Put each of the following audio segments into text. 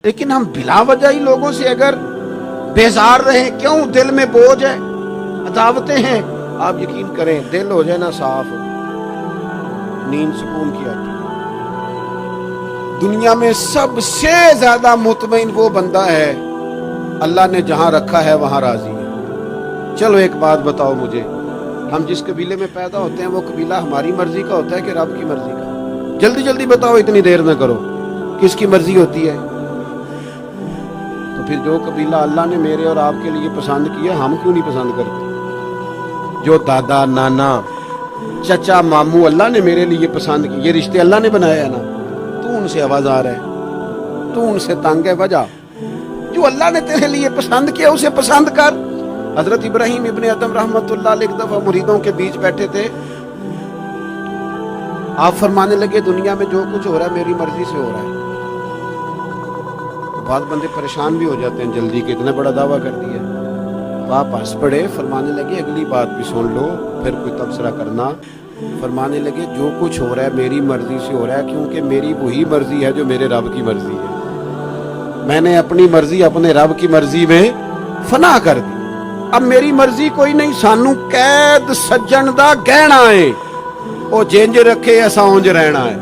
لیکن ہم بلا وجہ ہی لوگوں سے اگر بیزار رہیں، کیوں؟ دل میں بوجھ ہے، عداوتیں ہیں، آپ یقین کریں دل ہو جائے نا صاف، نیند سکون کی آتی۔ دنیا میں سب سے زیادہ مطمئن وہ بندہ ہے اللہ نے جہاں رکھا ہے وہاں راضی ہے۔ چلو ایک بات بتاؤ مجھے، ہم جس قبیلے میں پیدا ہوتے ہیں وہ قبیلہ ہماری مرضی کا ہوتا ہے کہ رب کی مرضی کا؟ جلدی جلدی بتاؤ، اتنی دیر نہ کرو، کس کی مرضی ہوتی ہے؟ تو پھر جو قبیلہ اللہ نے میرے اور آپ کے لیے پسند کیا، ہم کیوں نہیں پسند کرتے؟ جو دادا نانا چچا ماموں اللہ نے میرے لیے پسند کی، یہ رشتے اللہ نے بنایا ہے نا، تو ان سے آوازار ہے، تو ان سے تنگ ہے، وجہ جو اللہ نے تیرے لیے پسند کیا اسے پسند کر۔ حضرت ابراہیم ابن ادم رحمت اللہ علیہ ایک دفعہ مریدوں کے بیچ بیٹھے تھے، آپ فرمانے لگے دنیا میں جو کچھ ہو رہا ہے میری مرضی سے ہو رہا ہے۔ تو بعض بندے پریشان بھی ہو جاتے ہیں، جلدی کے اتنا بڑا دعویٰ کر دیا۔ تو آپ ہنس پڑے، فرمانے لگے اگلی بات بھی سن لو پھر کوئی تبصرہ کرنا۔ فرمانے لگے جو کچھ ہو رہا ہے میری مرضی سے ہو رہا ہے، کیونکہ میری وہی مرضی ہے جو میرے رب کی مرضی ہے۔ میں نے اپنی مرضی اپنے رب کی مرضی میں فنا کر دی۔ اب میری مرضی کوئی نہیں، سانو قید سجن دا گہنا ہے، وہ جینج رکھے ایسا اونج رہنا ہے۔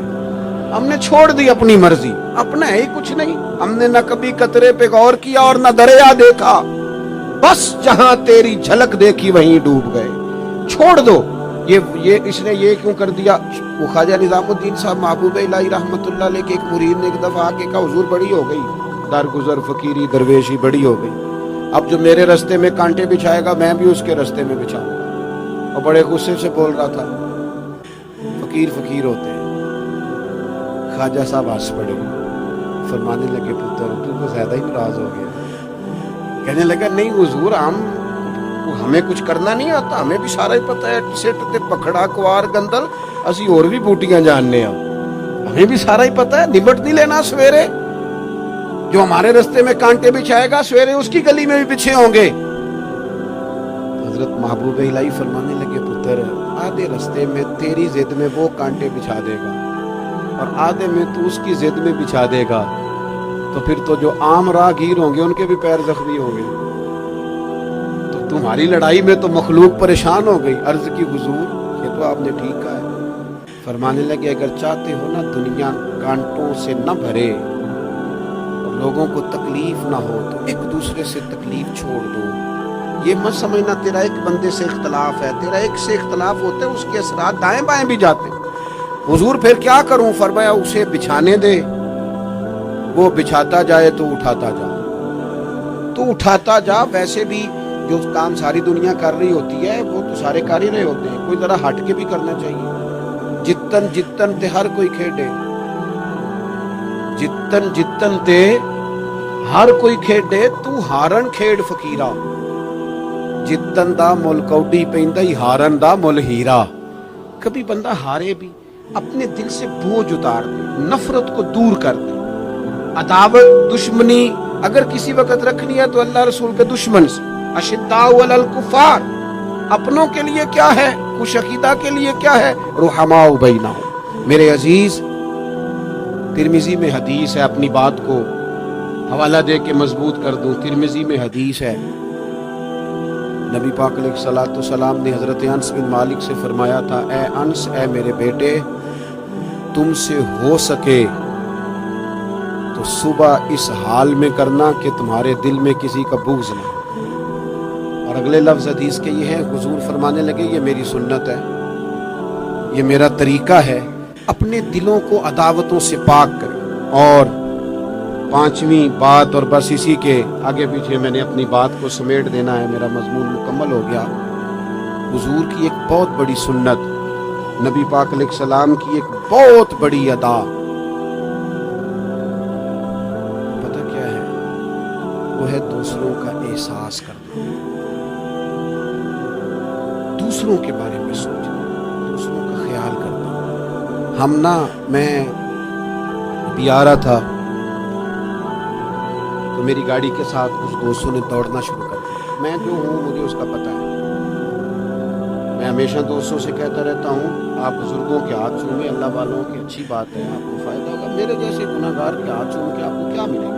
ہم نے چھوڑ دی اپنی مرضی، اپنا ہے ہی کچھ نہیں۔ ہم نے نہ کبھی قطرے پہ غور کیا اور نہ دریا دیکھا، بس جہاں تیری جھلک دیکھی وہیں ڈوب گئے۔ چھوڑ دو یہ اس نے یہ کیوں کر دیا؟ وہ خواجہ نظام الدین صاحب محبوب الہی رحمت اللہ علیہ کے ایک مرید نے ایک دفعہ آ کے کہا حضور بڑی ہو گئی درگزر فقیری درویشی بڑی ہو گئی، اب جو میرے رستے میں کانٹے بچھائے گا میں بھی اس کے رستے میں بچھاؤں گا۔ اور بڑے غصے سے بول رہا تھا، فقیر فقیر ہوتے ہیں۔ خواجہ صاحب ہنس پڑے، فرمانے لگے پتر تو زیادہ ہی ناراض ہو گیا۔ کہنے لگا نہیں حضور، ہمیں کچھ کرنا نہیں آتا، ہمیں بھی سارا ہی پتہ ہے، سٹ تے پکڑا کوار گندل اسی اور بھی بوٹیاں جاننے ہیں، ہمیں بھی سارا ہی پتہ ہے، نمٹ نہیں لینا سویرے۔ جو ہمارے رستے میں کانٹے بچھائے گا سویرے اس کی گلی میں بھی بچھے ہوں گے۔ حضرت محبوب الہی فرمانے لگے پتر آدھے رستے میں تیری ضد میں وہ کانٹے بچھا دے گا اور آدھے میں تو اس کی ضد میں بچھا دے گا، تو پھر تو جو عام راہگیر ہوں گے ان کے بھی پیر زخمی ہوں گے۔ تو تمہاری لڑائی میں تو مخلوق پریشان ہو گئی۔ عرض کی حضور یہ تو آپ نے ٹھیک کہا ہے۔ فرمانے لگے اگر چاہتے ہو نا دنیا کانٹوں سے نہ بھرے، لوگوں کو تکلیف نہ ہو، تو ایک دوسرے سے تکلیف چھوڑ دو۔ یہ مت سمجھنا تیرا ایک بندے سے اختلاف ہے، تیرا ایک سے اختلاف ہوتے ہیں اس کے اثرات دائیں بائیں بھی جاتے ہیں۔ حضور پھر کیا کروں؟ فرمایا اسے بچھانے دے، وہ بچھاتا جائے تو اٹھاتا جا، تو اٹھاتا جا۔ ویسے بھی جو کام ساری دنیا کر رہی ہوتی ہے وہ تو سارے کر ہی رہے ہوتے ہیں، کوئی ذرا ہٹ کے بھی کرنا چاہیے۔ جتن جتن تے ہر کوئی کھیڈے، جتن جتن تے ہر کوئی کھیڈے، تو ہارن کھیڈ فقیرا، جتن دا مل کوڈی پیندا ہی ہارن دا مل ہیرا۔ کبھی بندہ ہارے بھی اپنے دل سے بوجھ اتار دے، نفرت کو دور کر دے۔ عداوت دشمنی اگر کسی وقت رکھنی ہے تو اللہ رسول کے دشمن سے۔ اشداء علی الکفار، اپنوں کے لیے کیا ہے، خوش عقیدہ کے لیے کیا ہے، رحماء بینہم۔ میرے عزیز ترمذی میں حدیث ہے، اپنی بات کو حوالہ دے کے مضبوط کر دوں، ترمذی میں حدیث ہے، نبی پاک علیہ الصلوۃ والسلام نے حضرت انس بن مالک سے فرمایا تھا، اے انس، اے میرے بیٹے، تم سے ہو سکے تو صبح اس حال میں کرنا کہ تمہارے دل میں کسی کا بغض نہ ہو۔ اور اگلے لفظ حدیث کے یہ ہے، حضور فرمانے لگے یہ میری سنت ہے، یہ میرا طریقہ ہے، اپنے دلوں کو عداوتوں سے پاک کریں۔ اور پانچویں بات، اور بس اسی کے آگے پیچھے میں نے اپنی بات کو سمیٹ دینا ہے، میرا مضمون مکمل ہو گیا۔ حضور کی ایک بہت بڑی سنت، نبی پاک علیہ السلام کی ایک بہت بڑی ادا پتہ کیا ہے؟ وہ ہے دوسروں کا احساس کرنا، دوسروں کے بارے میں سوچنا، دوسروں کا خیال کرنا۔ ہم میں ابھی آ رہا تھا تو میری گاڑی کے ساتھ کچھ دوستوں نے دوڑنا شروع کر دیا۔ میں جو ہوں مجھے اس کا پتہ ہے، میں ہمیشہ دوستوں سے کہتا رہتا ہوں آپ بزرگوں کے ہاتھ چومیں، اللہ والوں کی اچھی بات ہے، آپ کو فائدہ ہوگا۔ میرے جیسے گناہگار کے ہاتھ چوم کے آپ کو کیا ملے گا؟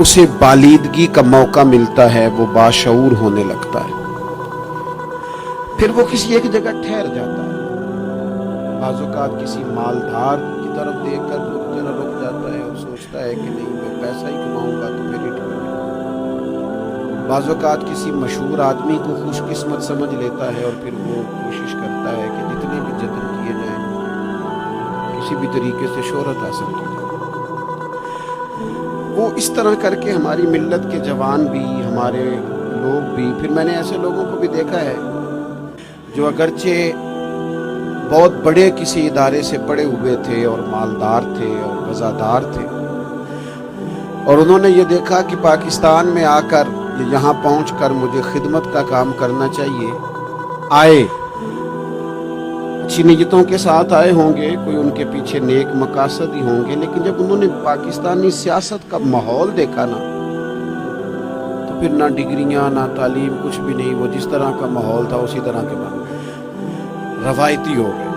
اسے بالیدگی کا موقع ملتا ہے، وہ باشعور ہونے لگتا ہے، پھر وہ کسی ایک جگہ ٹھہر جاتا ہے۔ بعض اوقات کسی مالدار کی طرف دیکھ کر ذرا رک جاتا ہے اور سوچتا ہے کہ نہیں میں پیسہ ہی کماؤں گا تو پھر ہی ٹھیک ہے۔ بعض اوقات کسی مشہور آدمی کو خوش قسمت سمجھ لیتا ہے اور پھر وہ کوشش کرتا ہے کہ جتنے بھی جتن کیے جائیں کسی بھی طریقے سے شہرت حاصل کی جائے۔ وہ اس طرح کر کے ہماری ملت کے جوان بھی، ہمارے لوگ بھی، پھر میں نے ایسے لوگوں کو بھی دیکھا ہے جو اگرچہ بہت بڑے کسی ادارے سے پڑے ہوئے تھے اور مالدار تھے اور وزادار تھے، اور انہوں نے یہ دیکھا کہ پاکستان میں آ کر یہاں پہنچ کر مجھے خدمت کا کام کرنا چاہیے، آئے اچھی نیتوں کے ساتھ آئے ہوں گے، کوئی ان کے پیچھے نیک مقاصد ہی ہوں گے، لیکن جب انہوں نے پاکستانی سیاست کا ماحول دیکھا نا تو پھر نہ ڈگریاں نہ تعلیم کچھ بھی نہیں، وہ جس طرح کا ماحول تھا اسی طرح کے بن گئے، روایتی ہو گئے،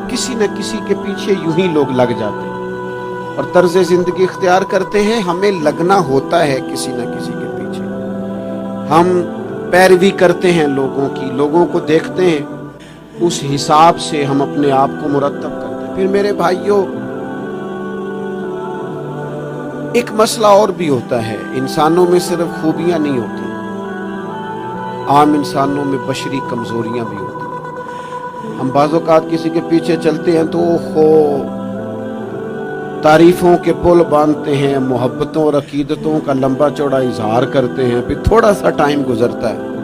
کسی نہ کسی کے پیچھے یوں ہی لوگ لگ جاتے ہیں اور طرز زندگی اختیار کرتے ہیں۔ ہمیں لگنا ہوتا ہے کسی نہ کسی کے پیچھے، ہم پیروی کرتے ہیں لوگوں کی، لوگوں کو دیکھتے ہیں، اس حساب سے ہم اپنے آپ کو مرتب کرتے ہیں۔ پھر میرے بھائیوں ایک مسئلہ اور بھی ہوتا ہے، انسانوں میں صرف خوبیاں نہیں ہوتی، عام انسانوں میں بشری کمزوریاں بھی ہوتی ہیں۔ ہم بعض اوقات کسی کے پیچھے چلتے ہیں تو تعریفوں کے پل باندھتے ہیں، محبتوں اور عقیدتوں کا لمبا چوڑا اظہار کرتے ہیں، پھر تھوڑا سا ٹائم گزرتا ہے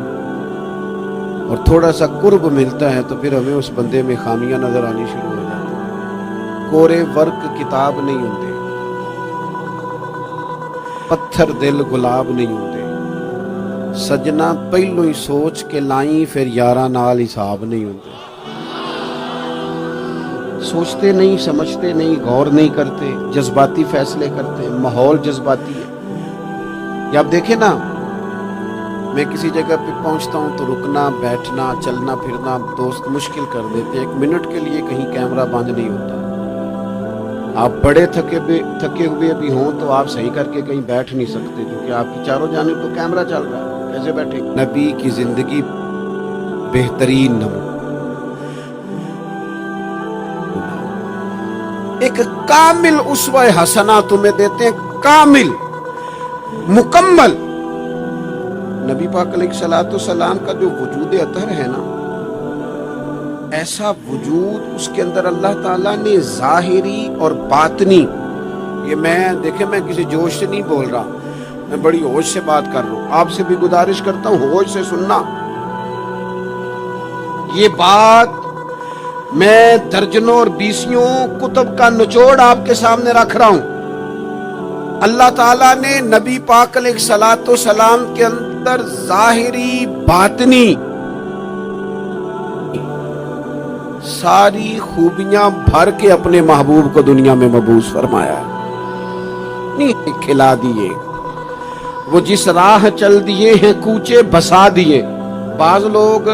اور تھوڑا سا قرب ملتا ہے تو پھر ہمیں اس بندے میں خامیاں نظر آنی شروع ہو جاتی ہیں۔ کورے ورق کتاب نہیں ہوتے، پتھر دل گلاب نہیں ہوتے، سجنا پہلو ہی سوچ کے لائیں پھر یاراں نال حساب نہیں ہوتے۔ سوچتے نہیں، سمجھتے نہیں، غور نہیں کرتے، جذباتی فیصلے کرتے ہیں، ماحول جذباتی ہے۔ یا آپ دیکھیں نا، میں کسی جگہ پہ پہنچتا ہوں تو رکنا، بیٹھنا، چلنا پھرنا دوست مشکل کر دیتے ہیں، 1 منٹ کے لیے کہیں کیمرہ بند نہیں ہوتا۔ آپ بڑے تھکے ہوئے بھی ہوں تو آپ صحیح کر کے کہیں بیٹھ نہیں سکتے کیونکہ آپ کی چاروں جانب تو کیمرہ چل رہا ہے، کیسے بیٹھے؟ نبی کی زندگی بہترین نمونہ، ایک کامل اسوہ حسنہ تمہیں دیتے ہیں، کامل مکمل۔ نبی پاک علیہ الصلوۃ والسلام کا جو وجود اطہر ہے نا، ایسا وجود اس کے اندر اللہ تعالیٰ نے ظاہری اور باطنی، یہ میں کسی جوش سے نہیں بول رہا، میں بڑی ہوش سے بات کر رہا ہوں، آپ سے بھی گزارش کرتا ہوں ہوش سے سننا۔ یہ بات میں درجنوں اور بیسیوں کتب کا نچوڑ آپ کے سامنے رکھ رہا ہوں۔ اللہ تعالیٰ نے نبی پاک علیہ الصلوۃ والسلام کے اندر ظاہری باطنی ساری خوبیاں بھر کے اپنے محبوب کو دنیا میں مبعوث فرمایا ہے، نہیں کھلا دیے، وہ جس راہ چل دیے ہیں کوچے بسا دیے۔ بعض لوگ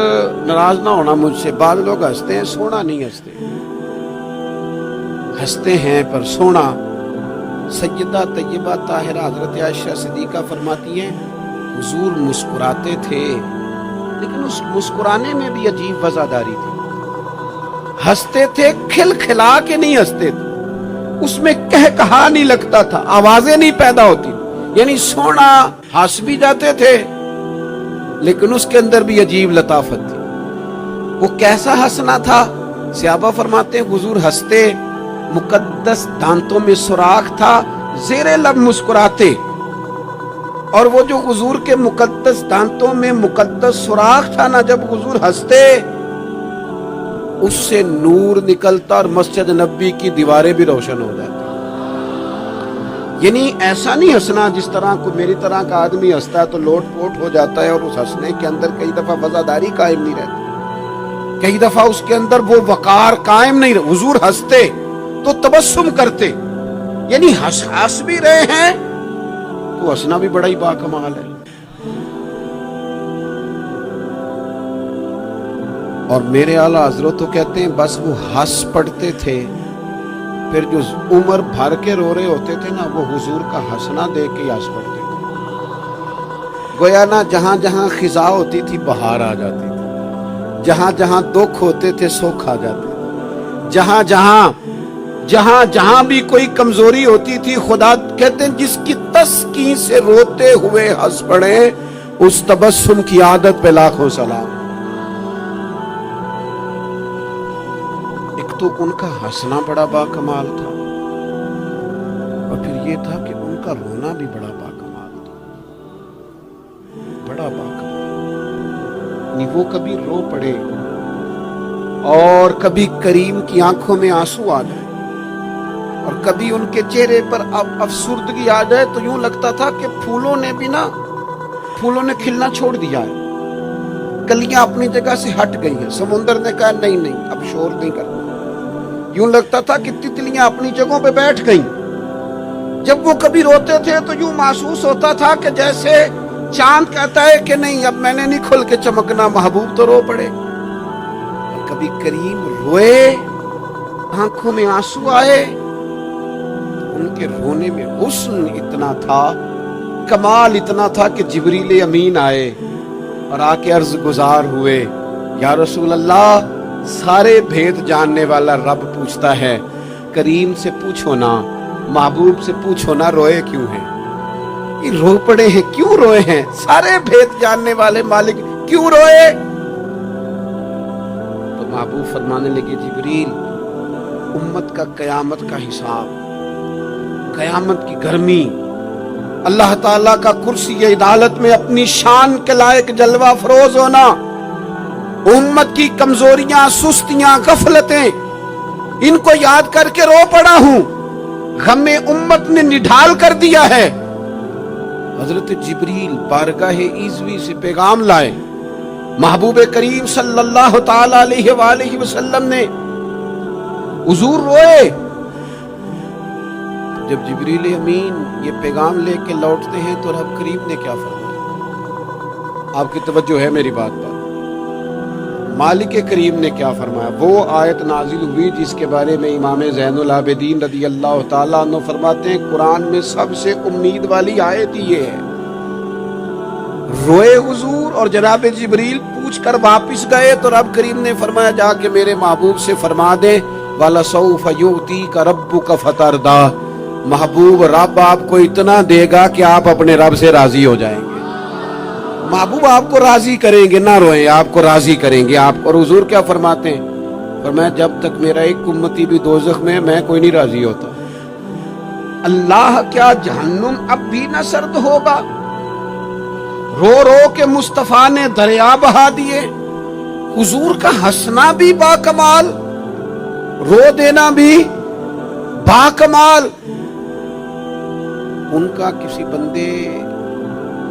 ناراض نہ ہونا مجھ سے، بعض لوگ ہنستے ہیں، سونا نہیں ہنستے، ہنستے ہیں پر سونا۔ سیدہ طیبہ طاہرہ حضرت عائشہ صدیقہ فرماتی ہیں حضور مسکراتے تھے لیکن اس مسکرانے میں بھی عجیب وزاداری تھی، ہنستے تھے کھل کھلا کے نہیں ہنستے تھے، اس میں کہا نہیں لگتا تھا، آوازیں نہیں پیدا ہوتی، یعنی سونا ہنس بھی جاتے تھے لیکن اس کے اندر بھی عجیب لطافت تھی۔ وہ کیسا ہنسنا تھا؟ صحابہ فرماتے ہیں حضور ہنستے، مقدس دانتوں میں سوراخ تھا، زیر لب مسکراتے، اور وہ جو حضور کے مقدس دانتوں میں مقدس سوراخ تھا نا، جب حضور ہنستے اس سے نور نکلتا اور مسجد نبی کی دیواریں بھی روشن ہو جاتی۔ یعنی ایسا نہیں ہنسنا جس طرح کو میری طرح کا آدمی ہنستا ہے تو لوٹ پوٹ ہو جاتا ہے اور اس ہنسنے کے اندر کئی دفعہ وزاداری قائم نہیں رہتی، کئی دفعہ اس کے اندر وہ وقار قائم نہیں رہتا۔ حضور ہنستے تو تبسم کرتے، یعنی ہنس بھی رہے ہیں تو ہنسنا بھی بڑا ہی باکمال ہے۔ اور میرے اعلیٰ حضرت تو کہتے ہیں بس وہ ہنس پڑتے تھے، پھر جو عمر بھر کے رو رہے ہوتے تھے نا، وہ حضور کا ہنسنا دیکھ کے ہنس پڑتے تھے۔ گویا نا جہاں جہاں خزاں ہوتی تھی بہار آ جاتی تھی، جہاں جہاں دکھ ہوتے تھے سکھ آ جاتے تھے، جہاں جہاں بھی کوئی کمزوری ہوتی تھی خدا کہتے ہیں جس کی تسکین سے روتے ہوئے ہنس پڑے اس تبسم کی عادت پہ لاکھوں سلام۔ ایک تو ان کا ہنسنا بڑا باکمال تھا، اور پھر یہ تھا کہ ان کا رونا بھی بڑا باکمال تھا، بڑا باکمال۔ وہ کبھی رو پڑے اور کبھی کریم کی آنکھوں میں آنسو آ جائے، اور کبھی ان کے چہرے پر افسردگی آ جائے تو یوں لگتا تھا کہ پھولوں نے کھلنا چھوڑ دیا ہے، کلیاں اپنی جگہ سے ہٹ گئی ہیں، سمندر نے کہا نہیں اب شور نہیں کرنا، یوں لگتا تھا کہ تتلیاں اپنی جگہوں پہ بیٹھ گئیں۔ جب وہ کبھی روتے تھے تو یوں محسوس ہوتا تھا کہ جیسے چاند کہتا ہے کہ نہیں اب میں نے نہیں کھل کے چمکنا، محبوب تو رو پڑے۔ اور کبھی کریم روئے، آنکھوں میں آنسو آئے، ان کے رونے میں حسن اتنا تھا، کمال اتنا تھا کہ جبریل امین آئے اور آ کے عرض گزار ہوئے، یا رسول اللہ سارے بھید جاننے والا رب پوچھتا ہے کریم سے پوچھو نا، محبوب سے پوچھو نا روئے کیوں ہیں، یہ رو پڑے ہیں کیوں روئے ہیں، سارے بھید جاننے والے مالک کیوں روئے؟ تو محبوب فرمانے لگے جبریل امت کا قیامت کا حساب، قیامت کی گرمی، اللہ تعالیٰ کا کرسی عدالت میں اپنی شان کے لائق جلوہ فروز ہونا، امت کی کمزوریاں، سستیاں، غفلتیں، ان کو یاد کر کے رو پڑا ہوں، غم امت نے نڈھال کر دیا ہے۔ حضرت جبریل بارگاہ ایزوی سے پیغام لائے، محبوب کریم صلی اللہ تعالی علیہ وآلہ وسلم نے حضور روئے۔ جب جبریل امین یہ پیغام لے کے لوٹتے ہیں تو رب کریم نے کیا فرمایا؟ آپ کی توجہ ہے میری بات پر؟ مالک کریم نے کیا فرمایا؟ وہ آیت نازل ہوئی جس کے بارے میں امام زین العابدین رضی اللہ تعالیٰ عنہ فرماتے ہیں قرآن میں سب سے امید والی آیت یہ ہے۔ روئے حضور اور جناب جبریل پوچھ کر واپس گئے تو رب کریم نے فرمایا جا کے میرے محبوب سے فرما دے وَلَسَوْفَ يُؤْتِيكَ رَبُّكَ فَتَرْضَىٰ، محبوب رب آپ کو اتنا دے گا کہ آپ اپنے رب سے راضی ہو جائیں گے۔ محبوب آپ کو راضی کریں گے، نہ روئیں، آپ کو راضی کریں گے آپ۔ اور حضور کیا فرماتے ہیں؟ فرمایا جب تک میرا ایک امتی بھی دوزخ میں میں کوئی نہیں راضی ہوتا۔ اللہ کیا جہنم اب بھی نہ سرد ہوگا؟ رو رو کے مصطفیٰ نے دریا بہا دیے۔ حضور کا ہنسنا بھی باکمال، رو دینا بھی باکمال، ان کا کسی بندے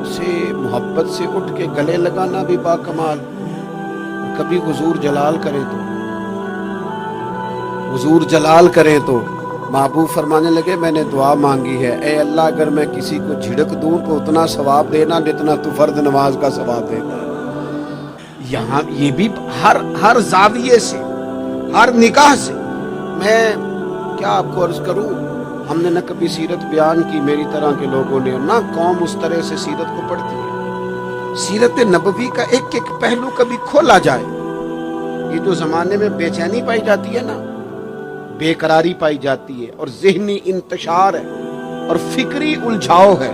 سے محبت سے اٹھ کے گلے لگانا بھی باکمال۔ کبھی حضور جلال کریں تو محبوب فرمانے لگے میں نے دعا مانگی ہے، اے اللہ اگر میں کسی کو جھڑک دوں تو اتنا ثواب دینا جتنا تو فرض نماز کا ثواب دیتا ہے۔ یہاں یہ بھی ہر زاویے سے، ہر نگاہ سے، میں کیا آپ کو عرض کروں، ہم نے نہ کبھی سیرت بیان کی میری طرح کے لوگوں نے، نہ قوم اس طرح سے سیرت کو پڑھتی ہے۔ سیرت نبوی کا ایک ایک پہلو کبھی کھولا جائے۔ یہ جو زمانے میں بے چینی پائی جاتی ہے نا، بے قراری پائی جاتی ہے، اور ذہنی انتشار ہے، اور فکری الجھاؤ ہے،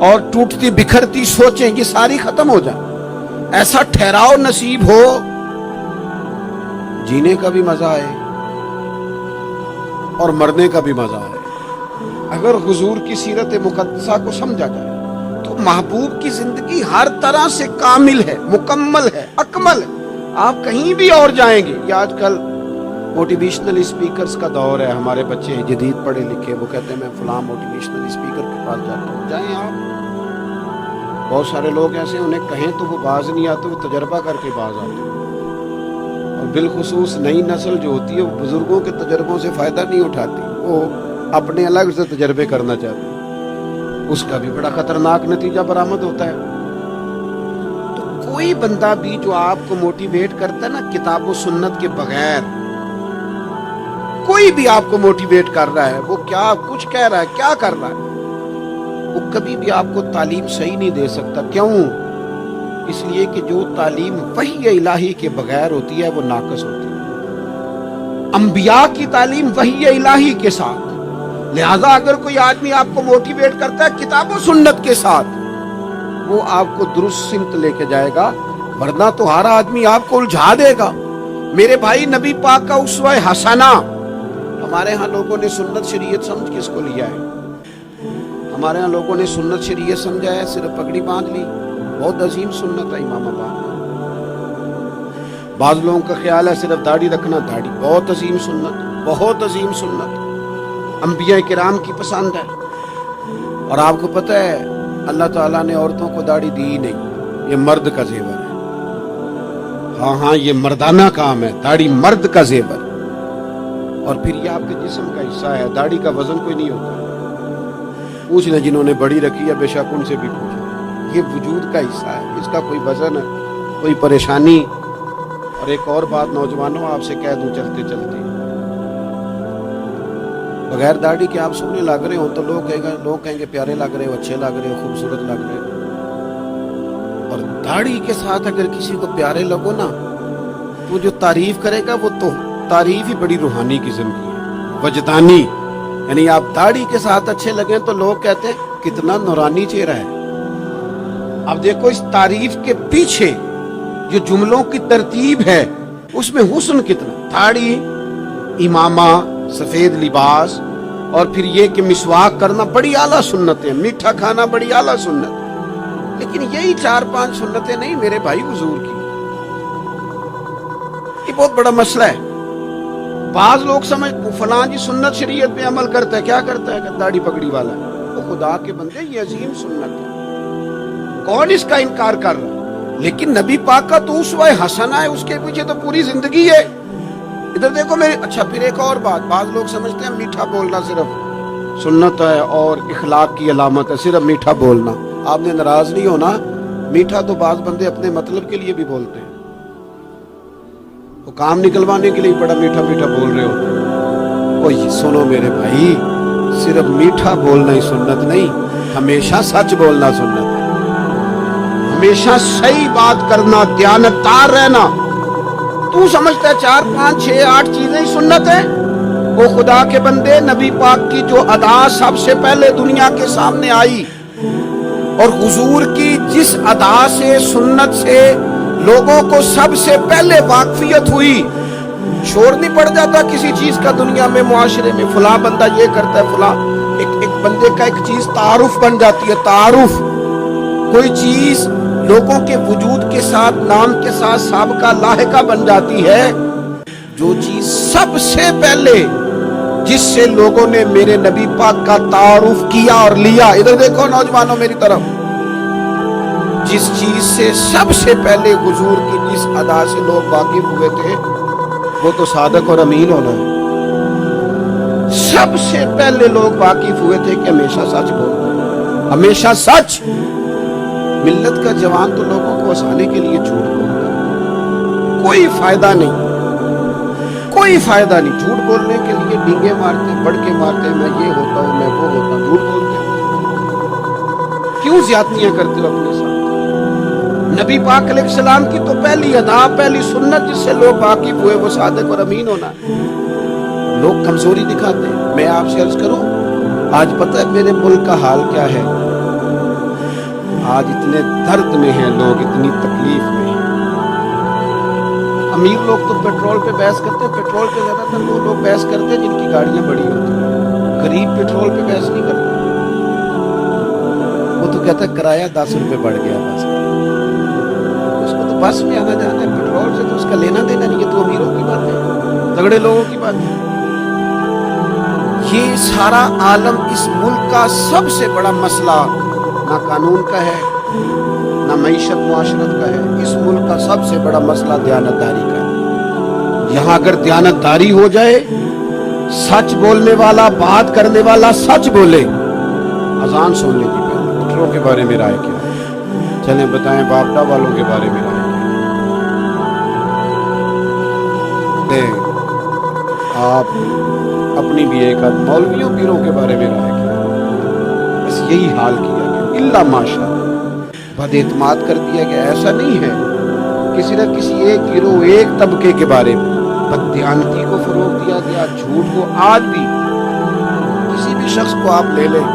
اور ٹوٹتی بکھرتی سوچیں، یہ ساری ختم ہو جائے، ایسا ٹھہراؤ نصیب ہو، جینے کا بھی مزہ آئے اور مرنے کا بھی مزہ آئے۔ اگر حضور کی سیرت مقدسہ کو سمجھا جائے تو محبوب کی زندگی ہر طرح سے کامل ہے، مکمل ہے، اکمل ہے۔ آپ کہیں بھی اور جائیں گے، یہ آج کل موٹیویشنل اسپیکرز کا دور ہے، ہمارے بچے ہیں جدید پڑھے لکھے، وہ کہتے ہیں میں فلاں موٹیویشنل اسپیکر کے پاس جاتا ہوں، جائیں آپ۔ بہت سارے لوگ ایسے انہیں کہیں تو وہ باز نہیں آتے، وہ تجربہ کر کے باز آتے ہیں، اور بالخصوص نئی نسل جو ہوتی ہے وہ بزرگوں کے تجربوں سے فائدہ نہیں اٹھاتی، وہ اپنے الگ سے تجربے کرنا چاہتے ہیں، اس کا بھی بڑا خطرناک نتیجہ برآمد ہوتا ہے۔ تو کوئی بندہ بھی جو آپ کو موٹیویٹ کرتا ہے نا کتاب و سنت کے بغیر، کوئی بھی آپ کو موٹیویٹ کر رہا ہے، وہ کیا کچھ کہہ رہا ہے، کیا کر رہا ہے، وہ کبھی بھی آپ کو تعلیم صحیح نہیں دے سکتا. کیوں؟ اس لیے کہ جو تعلیم وحی الہی کے بغیر ہوتی ہے وہ ناقص ہوتی ہے. انبیاء کی تعلیم وحی الہی کے ساتھ. لہذا اگر کوئی آدمی آپ کو موٹیویٹ کرتا ہے کتاب و سنت کے ساتھ, وہ آپ کو درست سمت لے کے جائے گا, ورنہ تو ہر آدمی آپ کو الجھا دے گا. میرے بھائی, نبی پاک کا اسوہ حسنہ. ہمارے ہاں لوگوں نے سنت شریعت سمجھ کس کو لیا ہے؟ ہمارے ہاں لوگوں نے سنت شریعت سمجھا ہے صرف پگڑی باندھ لی. بہت عظیم سنت ہے امامہ باندھنا. بعض لوگوں کا خیال ہے صرف داڑھی رکھنا, داڑھی بہت عظیم سنت, بہت عظیم سنت, انبیاء کرام کی پسند ہے. اور آپ کو پتہ ہے اللہ تعالیٰ نے عورتوں کو داڑھی دی ہی نہیں, یہ مرد کا زیور ہے. ہاں یہ مردانہ کام ہے, داڑھی مرد کا زیور. اور پھر یہ آپ کے جسم کا حصہ ہے, داڑھی کا وزن کوئی نہیں ہوتا. پوچھ لیں جنہوں نے بڑی رکھی ہے, بے شک ان سے بھی پوچھیں. یہ وجود کا حصہ ہے, اس کا کوئی وزن ہے, کوئی پریشانی. اور ایک اور بات نوجوانوں آپ سے کہہ دوں چلتے چلتے, بغیر داڑھی کے آپ سونے لگ رہے ہو تو لوگ کہیں گے پیارے لگ رہے ہو, اچھے لگ رہے ہو, خوبصورت لگ رہے ہو. اور داڑھی کے ساتھ اگر کسی کو پیارے لگو نا, تو جو تعریف کرے گا وہ تو تعریف ہی بڑی روحانی قسم کی ہے, وجدانی. یعنی آپ داڑھی کے ساتھ اچھے لگیں تو لوگ کہتے ہیں کتنا نورانی چہرہ ہے. اب دیکھو اس تعریف کے پیچھے جو جملوں کی ترتیب ہے اس میں حسن کتنا. داڑھی, امامہ, سفید لباس, اور پھر یہ کہ مسواک کرنا بڑی اعلیٰ سنت ہے, میٹھا کھانا بڑی اعلیٰ سنت. لیکن یہی 4-5 سنتیں نہیں میرے بھائی حضور کی. یہ بہت بڑا مسئلہ ہے. بعض لوگ سمجھ فلاں جی سنت شریعت پہ عمل کرتا ہے, کیا کرتا ہے کہ داڑھی پگڑی والا ہے. وہ خدا کے بندے یہ عظیم سنت ہے, کون اس کا انکار کر رہا ہے. لیکن نبی پاک کا تو اسوہ حسنہ ہے, اس کے پیچھے تو پوری زندگی ہے. ادھر دیکھو میرے. اچھا پھر ایک اور بات, بعض لوگ سمجھتے ہیں میٹھا بولنا صرف سنت ہے اور اخلاق کی علامت ہے, صرف میٹھا بولنا. آپ نے ناراض نہیں ہونا, میٹھا تو بعض بندے اپنے مطلب کے لیے بھی بولتے ہیں, وہ کام نکلوانے کے لیے بڑا میٹھا میٹھا بول رہے ہوتے ہیں. اوہ سنو میرے بھائی, صرف میٹھا بولنا ہی سنت نہیں, ہمیشہ سچ بولنا سنت ہے, ہمیشہ صحیح بات کرنا, دیانتدار رہنا. تو سمجھتا ہے 4-5-6-8 چیزیں ہی سنت ہے؟ وہ خدا کے بندے, نبی پاک کی جو ادا سب سے پہلے دنیا کے سامنے آئی, اور حضور کی جس ادا سے, سنت سے لوگوں کو سب سے پہلے واقفیت ہوئی. شور نہیں پڑ جاتا کسی چیز کا دنیا میں, معاشرے میں, فلاں بندہ یہ کرتا ہے, فلاں ایک بندے کا ایک چیز تعارف بن جاتی ہے. تعارف, کوئی چیز لوگوں کے وجود کے ساتھ, نام کے ساتھ سابقہ لاحقہ بن جاتی ہے. جو چیز سب سے پہلے جس سے لوگوں نے میرے نبی پاک کا تعارف کیا اور لیا, ادھر دیکھو نوجوانوں میری طرف, جس چیز سے سب سے پہلے حضور کی جس ادا سے لوگ واقف ہوئے تھے وہ تو صادق اور امین ہونا ہے. سب سے پہلے لوگ واقف ہوئے تھے کہ ہمیشہ سچ بولنا, ہمیشہ سچ. ملت کا جوان تو لوگوں کو ہنسانے کے لیے جھوٹ بولتا ہے, کوئی فائدہ نہیں, کوئی فائدہ نہیں. جھوٹ بولنے کے لیے ڈینگے مارتے, بڑکے مارتے, میں یہ ہوتا ہوں, میں وہ ہوتا ہوں, جھوٹ بولتے ہیں. کیوں زیادتیاں کرتے ہو اپنے ساتھ؟ نبی پاک علیہ السلام کی تو پہلی ادا, پہلی سنت جس سے لوگ واقف ہوئے وہ صادق اور امین ہونا ہے. لوگ کمزوری دکھاتے ہیں. میں آپ سے عرض کروں, آج پتہ ہے میرے ملک کا حال کیا ہے؟ آج اتنے درد میں ہیں لوگ, اتنی تکلیف میں ہیں. امیر لوگ تو پیٹرول پہ بحث کرتے ہیں, پیٹرول پہ زیادہ تر وہ لوگ بحث کرتے ہیں جن کی گاڑیاں بڑی ہوتی ہیں. غریب پیٹرول پہ بحث نہیں کرتے, وہ تو کہتا ہے کرایہ 10 روپے بڑھ گیا بس, اس کو تو بس میں آنا جانا ہے, پیٹرول سے تو اس کا لینا دینا نہیں. یہ تو امیروں کی بات ہے, تگڑے لوگوں کی بات ہے. یہ سارا عالم, اس ملک کا سب سے بڑا مسئلہ نہ قانون کا ہے, نہ معیشت معاشرت کا ہے. اس ملک کا سب سے بڑا مسئلہ دیانتداری کا ہے. یہاں اگر دیانتداری ہو جائے, سچ بولنے والا, بات کرنے والا سچ بولے. اذان سن لیجیے پہلے, پٹروں کے بارے میں رائے کیا ہے؟ چلیں بتائیں باپٹا والوں کے بارے میں رائے کیا ہے؟ آپ اپنی بھی ایک آدھ مولویوں پیروں کے بارے میں رائے کیا ہے؟ بس یہی حال کیا گیا، الا ماشاء بد اعتماد کر دیا گیا۔ ایسا نہیں ہے کہ صرف کسی ایک گروہ ایک طبقے کے بارے میں بددیانتی کو فروغ دیا گیا، جھوٹ کو۔ آج بھی کسی بھی شخص کو آپ لے لیں،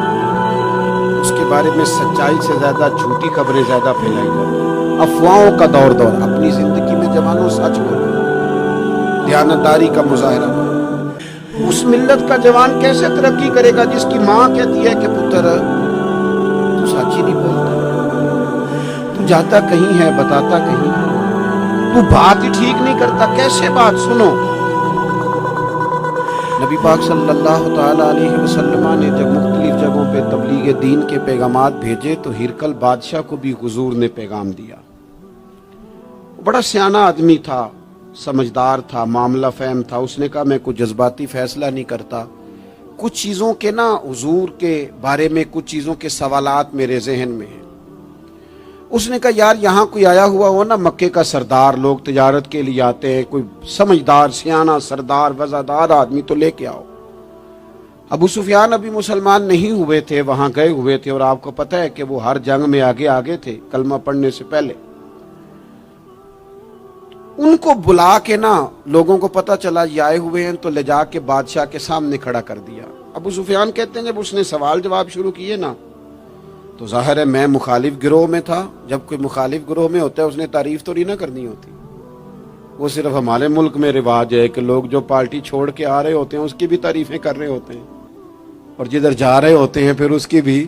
اس کے بارے میں سچائی سے زیادہ جھوٹی خبریں زیادہ پھیلائی جاتی ہیں۔ افواہوں کا دور اپنی زندگی میں جوانوں سچ بولو، دیانتداری کا مظاہرہ کرو۔ اس ملت کا جوان کیسے ترقی کرے گا جس کی ماں کہتی ہے کہ پتر تو سچ ہی نہیں بولتا، تو جاتا کہیں ہے بتاتا کہیں، تو بات ہی ٹھیک نہیں کرتا، کیسے بات سنو۔ نبی پاک صلی اللہ تعالی علیہ وسلم نے جب مختلف جگہوں پہ تبلیغ دین کے پیغامات بھیجے تو ہرقل بادشاہ کو بھی حضور نے پیغام دیا۔ بڑا سیانہ آدمی تھا، سمجھدار تھا، معاملہ فہم تھا۔ اس نے کہا میں کوئی جذباتی فیصلہ نہیں کرتا، کچھ چیزوں کے حضور کے بارے میں کچھ چیزوں کے سوالات میرے ذہن میں ہیں۔ اس نے کہا یار یہاں کوئی آیا ہوا ہو مکے کا سردار، لوگ تجارت کے لیے آتے ہیں، کوئی سمجھدار سیانہ سردار وزادار آدمی تو لے کے آؤ۔ ابو سفیان ابھی مسلمان نہیں ہوئے تھے، وہاں گئے ہوئے تھے، اور آپ کو پتہ ہے کہ وہ ہر جنگ میں آگے تھے کلمہ پڑھنے سے پہلے۔ ان کو بلا کے لوگوں کو پتہ چلا یہ آئے ہوئے ہیں تو لے جا کے بادشاہ کے سامنے کھڑا کر دیا۔ ابو سفیان کہتے ہیں جب اس نے سوال جواب شروع کیے تو ظاہر ہے میں مخالف گروہ میں تھا۔ جب کوئی مخالف گروہ میں ہوتا ہے اس نے تعریف تو نہیں کرنی ہوتی۔ وہ صرف ہمارے ملک میں رواج ہے کہ لوگ جو پارٹی چھوڑ کے آ رہے ہوتے ہیں اس کی بھی تعریفیں کر رہے ہوتے ہیں، اور جدھر جا رہے ہوتے ہیں پھر اس کی بھی۔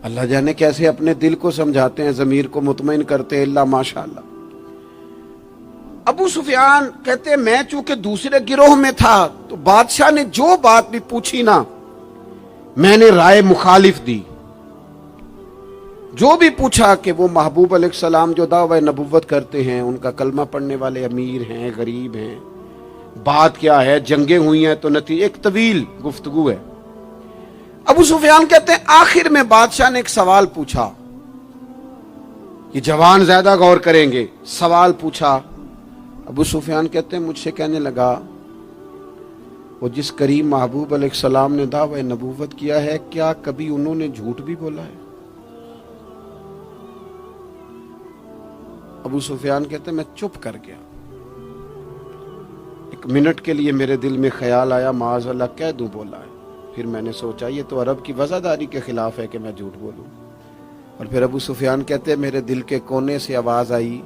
اللہ جانے کیسے اپنے دل کو سمجھاتے ہیں، ضمیر کو مطمئن کرتے ہیں، اللہ ماشاءاللہ۔ ابو سفیان کہتے ہیں میں چونکہ دوسرے گروہ میں تھا تو بادشاہ نے جو بات بھی پوچھی میں نے رائے مخالف دی۔ جو بھی پوچھا کہ وہ محبوب علیہ السلام جو دعوی نبوت کرتے ہیں، ان کا کلمہ پڑھنے والے امیر ہیں، غریب ہیں، بات کیا ہے، جنگیں ہوئی ہیں تو نتیجہ ایک طویل گفتگو ہے۔ ابو سفیان کہتے ہیں آخر میں بادشاہ نے ایک سوال پوچھا، یہ جوان زیادہ غور کریں گے۔ سوال پوچھا، ابو سفیان کہتے ہیں مجھ سے کہنے لگا وہ جس کریم محبوب علیہ السلام نے دعوی نبوت کیا ہے کیا کبھی انہوں نے جھوٹ بھی بولا ہے؟ ابو سفیان کہتے ہیں میں چپ کر گیا۔ ایک منٹ کے لیے میرے دل میں خیال آیا معاذ اللہ کہہ دوں بولا ہے، پھر میں نے سوچا یہ تو عرب کی وزاداری کے خلاف ہے کہ میں جھوٹ بولوں۔ اور پھر ابو سفیان کہتے ہیں میرے دل کے کونے سے آواز آئی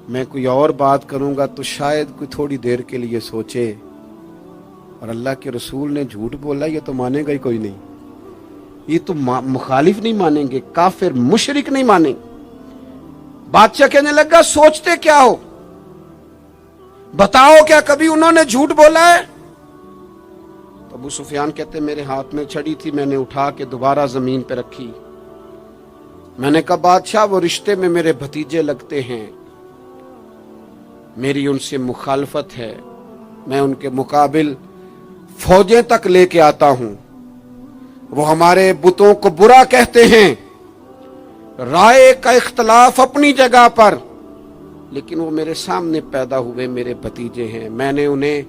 میں کوئی اور بات کروں گا تو شاید کوئی تھوڑی دیر کے لیے سوچے، اور اللہ کے رسول نے جھوٹ بولا یہ تو مانے گا ہی کوئی نہیں، یہ تو مخالف نہیں مانیں گے، کافر مشرک نہیں مانیں گے۔ بادشاہ کہنے لگا سوچتے کیا ہو، بتاؤ کیا کبھی انہوں نے جھوٹ بولا ہے؟ تو ابو سفیان کہتے میرے ہاتھ میں چھڑی تھی، میں نے اٹھا کے دوبارہ زمین پہ رکھی۔ میں نے کہا بادشاہ وہ رشتے میں میرے بھتیجے لگتے ہیں، میری ان سے مخالفت ہے، میں ان کے مقابل فوجیں تک لے کے آتا ہوں، وہ ہمارے بتوں کو برا کہتے ہیں، رائے کا اختلاف اپنی جگہ پر، لیکن وہ میرے سامنے پیدا ہوئے میرے بھتیجے ہیں، میں نے انہیں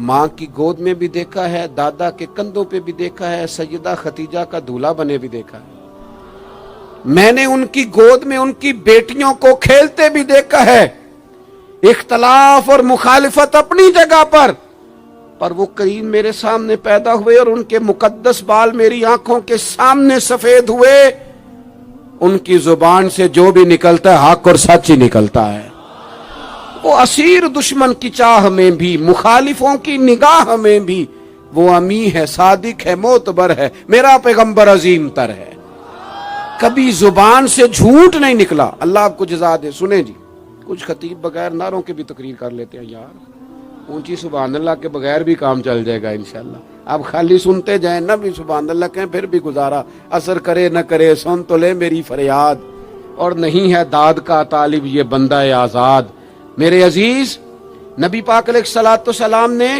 ماں کی گود میں بھی دیکھا ہے، دادا کے کندھوں پہ بھی دیکھا ہے، سیدہ خدیجہ کا دولہا بنے بھی دیکھا ہے، میں نے ان کی گود میں ان کی بیٹیوں کو کھیلتے بھی دیکھا ہے۔ اختلاف اور مخالفت اپنی جگہ پر وہ کریم میرے سامنے پیدا ہوئے اور ان کے مقدس بال میری آنکھوں کے سامنے سفید ہوئے، ان کی زبان سے جو بھی نکلتا ہے حق اور سچ ہی نکلتا ہے۔ وہ اسیر دشمن کی چاہ میں بھی، مخالفوں کی نگاہ میں بھی وہ امی ہے، صادق ہے، معتبر ہے، میرا پیغمبر عظیم تر ہے، کبھی زبان سے جھوٹ نہیں نکلا۔ اللہ آپ کو جزا دے۔ سنیں جی، کچھ خطیب بغیر نعروں کے بھی تقریر کر لیتے ہیں یار، اونچی سبحان اللہ کے بغیر بھی کام چل جائے گا انشاءاللہ۔ آپ خالی سنتے جائیں نہ بھی سبحان اللہ کہیں پھر بھی گزارا، اثر کرے نہ کرے سن تو لے میری فریاد، اور نہیں ہے داد کا طالب یہ بندہ آزاد۔ میرے عزیز نبی پاک علیہ الصلوۃ والسلام نے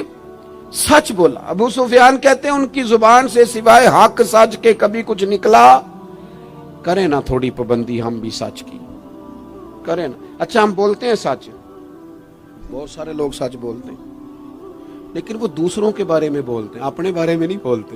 سچ بولا۔ ابو سفیان کہتے ہیں ان کی زبان سے سوائے حق سچ کے کبھی کچھ نکلا؟ کریں نا تھوڑی پابندی ہم بھی سچ کی، کریں نا۔ اچھا ہم بولتے ہیں سچ، بہت سارے لوگ سچ بولتے ہیں، لیکن وہ دوسروں کے بارے میں بولتے ہیں، اپنے بارے میں نہیں بولتے۔